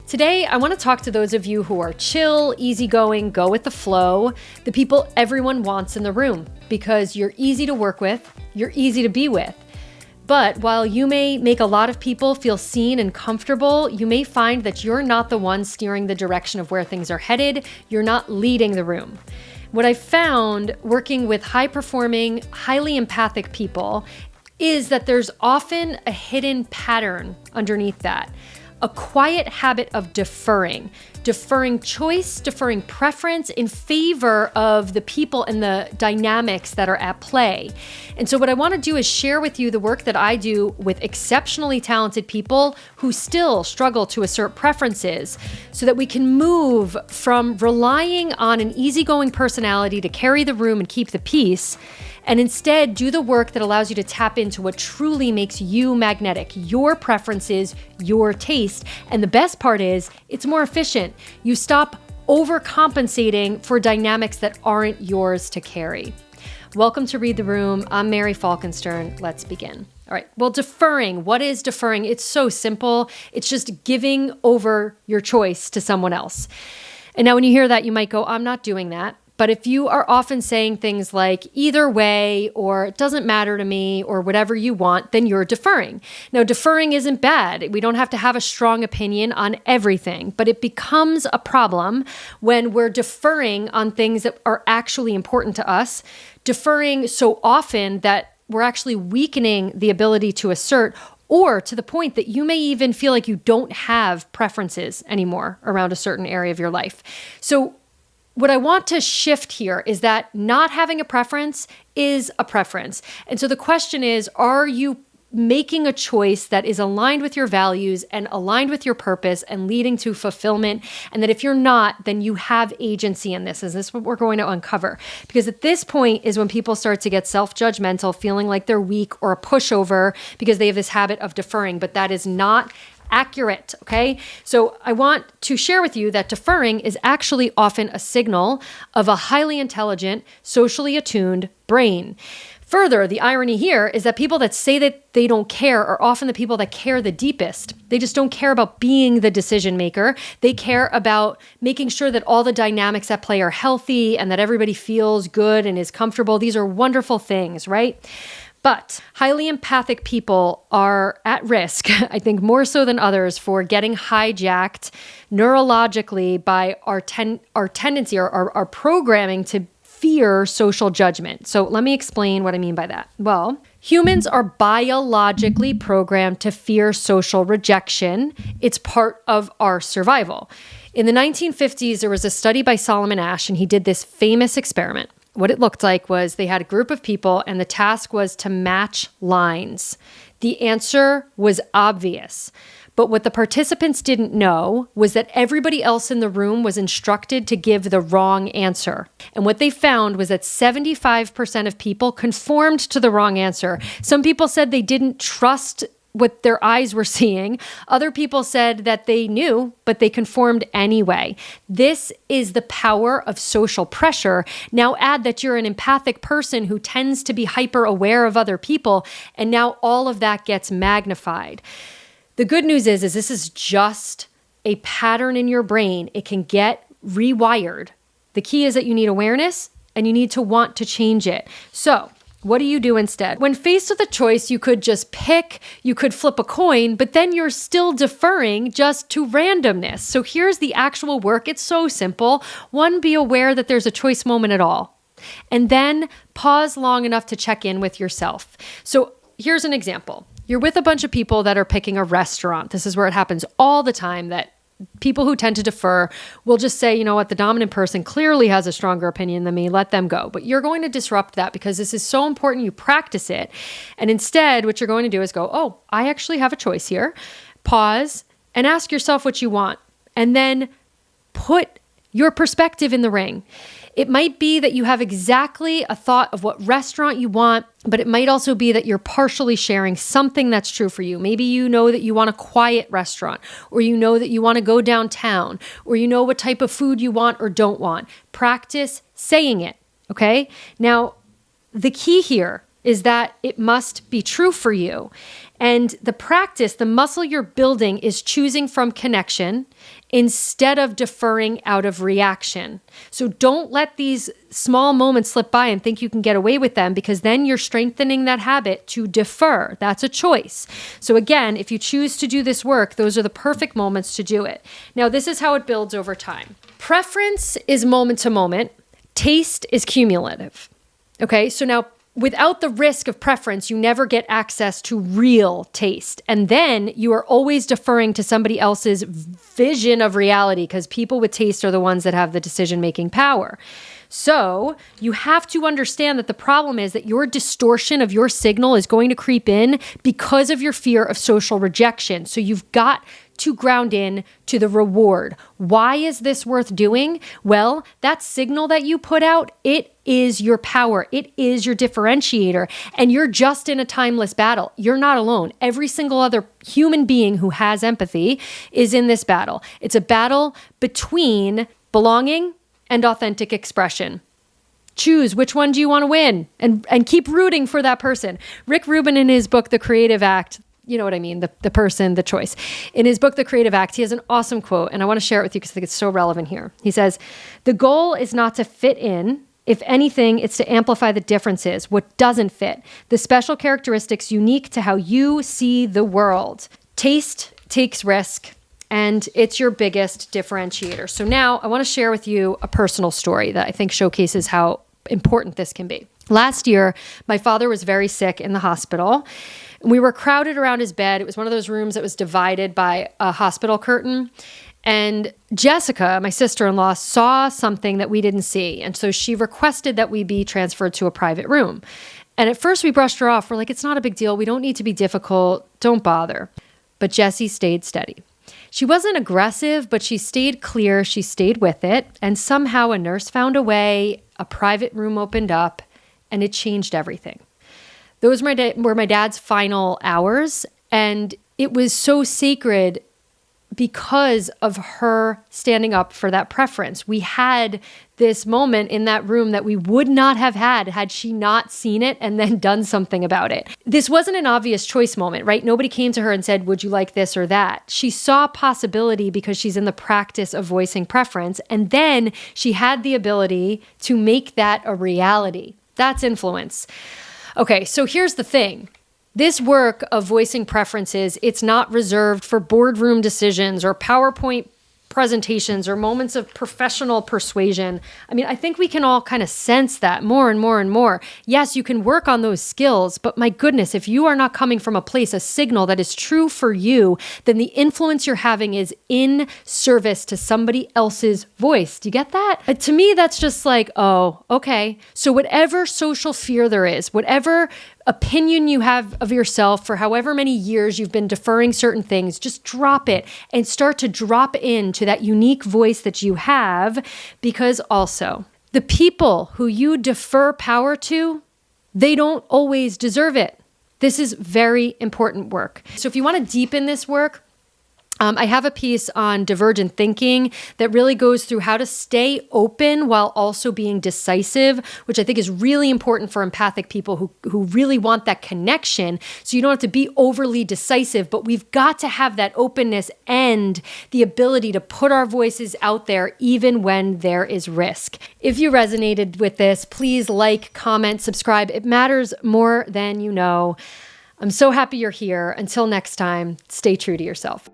Today, I want to talk to those of you who are chill, easygoing, go with the flow, the people everyone wants in the room, because you're easy to work with, you're easy to be with. But while you may make a lot of people feel seen and comfortable, you may find that you're not the one steering the direction of where things are headed. You're not leading the room. What I found working with high-performing, highly empathic people is that there's often a hidden pattern underneath that. A quiet habit of deferring choice, deferring preference in favor of the people and the dynamics that are at play. And so what I want to do is share with you the work that I do with exceptionally talented people who still struggle to assert preferences so that we can move from relying on an easygoing personality to carry the room and keep the peace, and instead do the work that allows you to tap into what truly makes you magnetic, your preferences, your taste. And the best part is, it's more efficient. You stop overcompensating for dynamics that aren't yours to carry. Welcome to Read the Room. I'm Mary Falkenstern. Let's begin. All right. Well, deferring. What is deferring? It's so simple. It's just giving over your choice to someone else. And now when you hear that, you might go, I'm not doing that. But if you are often saying things like either way, or it doesn't matter to me, or whatever you want, then you're deferring. Now, deferring isn't bad. We don't have to have a strong opinion on everything, but it becomes a problem when we're deferring on things that are actually important to us, deferring so often that we're actually weakening the ability to assert, or to the point that you may even feel like you don't have preferences anymore around a certain area of your life. So what I want to shift here is that not having a preference is a preference. And so the question is, are you making a choice that is aligned with your values and aligned with your purpose and leading to fulfillment? And that if you're not, then you have agency in this. Is this what we're going to uncover? Because at this point is when people start to get self-judgmental, feeling like they're weak or a pushover because they have this habit of deferring, but that is not accurate, okay? So I want to share with you that deferring is actually often a signal of a highly intelligent, socially attuned brain. Further, the irony here is that people that say that they don't care are often the people that care the deepest. They just don't care about being the decision maker. They care about making sure that all the dynamics at play are healthy and that everybody feels good and is comfortable. These are wonderful things, right? But highly empathic people are at risk, I think more so than others, for getting hijacked neurologically by our tendency or our programming to fear social judgment. So let me explain what I mean by that. Well, humans are biologically programmed to fear social rejection. It's part of our survival. In the 1950s, there was a study by Solomon Asch, and he did this famous experiment. What it looked like was they had a group of people and the task was to match lines. The answer was obvious. But what the participants didn't know was that everybody else in the room was instructed to give the wrong answer. And what they found was that 75% of people conformed to the wrong answer. Some people said they didn't trust what their eyes were seeing. Other people said that they knew, but they conformed anyway. This is the power of social pressure. Now add that you're an empathic person who tends to be hyper aware of other people, and now all of that gets magnified. The good news is this is just a pattern in your brain. It can get rewired. The key is that you need awareness and you need to want to change it. So what do you do instead? When faced with a choice, you could just pick, you could flip a coin, but then you're still deferring just to randomness. So here's the actual work. It's so simple. One, be aware that there's a choice moment at all. And then pause long enough to check in with yourself. So here's an example. You're with a bunch of people that are picking a restaurant. This is where it happens all the time, that people who tend to defer will just say, you know what, the dominant person clearly has a stronger opinion than me, let them go. But you're going to disrupt that because this is so important you practice it. And instead, what you're going to do is go, oh, I actually have a choice here. Pause and ask yourself what you want. And then put your perspective in the ring. It might be that you have exactly a thought of what restaurant you want, but it might also be that you're partially sharing something that's true for you. Maybe you know that you want a quiet restaurant, or you know that you want to go downtown, or you know what type of food you want or don't want. Practice saying it, okay? Now, the key here is that it must be true for you. And the practice, the muscle you're building is choosing from connection instead of deferring out of reaction. So don't let these small moments slip by and think you can get away with them, because then you're strengthening that habit to defer. That's a choice. So again, if you choose to do this work, those are the perfect moments to do it. Now, this is how it builds over time. Preference is moment to moment. Taste is cumulative. Okay, so now without the risk of preference, you never get access to real taste. And then you are always deferring to somebody else's vision of reality, because people with taste are the ones that have the decision-making power. So you have to understand that the problem is that your distortion of your signal is going to creep in because of your fear of social rejection. So you've got to ground in to the reward. Why is this worth doing? Well, that signal that you put out, it is your power. It is your differentiator. And you're just in a timeless battle. You're not alone. Every single other human being who has empathy is in this battle. It's a battle between belonging and authentic expression. Choose which one do you want to win, and keep rooting for that person. Rick Rubin, in his book, The Creative Act, you know what I mean, the person, the choice. In his book, The Creative Act, he has an awesome quote, and I want to share it with you because I think it's so relevant here. He says, "The goal is not to fit in. If anything, it's to amplify the differences, what doesn't fit, the special characteristics unique to how you see the world. Taste takes risk, and it's your biggest differentiator." So now I want to share with you a personal story that I think showcases how important this can be. Last year, my father was very sick in the hospital. We were crowded around his bed. It was one of those rooms that was divided by a hospital curtain. And Jessica, my sister-in-law, saw something that we didn't see. And so she requested that we be transferred to a private room. And at first we brushed her off. We're like, it's not a big deal. We don't need to be difficult. Don't bother. But Jessie stayed steady. She wasn't aggressive, but she stayed clear. She stayed with it. And somehow a nurse found a way, a private room opened up, and it changed everything. Those were my dad's final hours. And it was so sacred because of her standing up for that preference. We had this moment in that room that we would not have had she not seen it and then done something about it. This wasn't an obvious choice moment, right? Nobody came to her and said, would you like this or that? She saw possibility because she's in the practice of voicing preference. And then she had the ability to make that a reality. That's influence. Okay, so here's the thing. This work of voicing preferences, it's not reserved for boardroom decisions or PowerPoint presentations or moments of professional persuasion. I mean, I think we can all kind of sense that more and more and more. Yes, you can work on those skills, but my goodness, if you are not coming from a place, a signal that is true for you, then the influence you're having is in service to somebody else's voice. Do you get that? To me, that's just like, oh, okay. So whatever social fear there is, whatever opinion you have of yourself for however many years you've been deferring certain things, just drop it and start to drop into that unique voice that you have, because also the people who you defer power to, they don't always deserve it. This is very important work. So if you want to deepen this work, I have a piece on divergent thinking that really goes through how to stay open while also being decisive, which I think is really important for empathic people who really want that connection. So you don't have to be overly decisive, but we've got to have that openness and the ability to put our voices out there even when there is risk. If you resonated with this, please like, comment, subscribe. It matters more than you know. I'm so happy you're here. Until next time, stay true to yourself.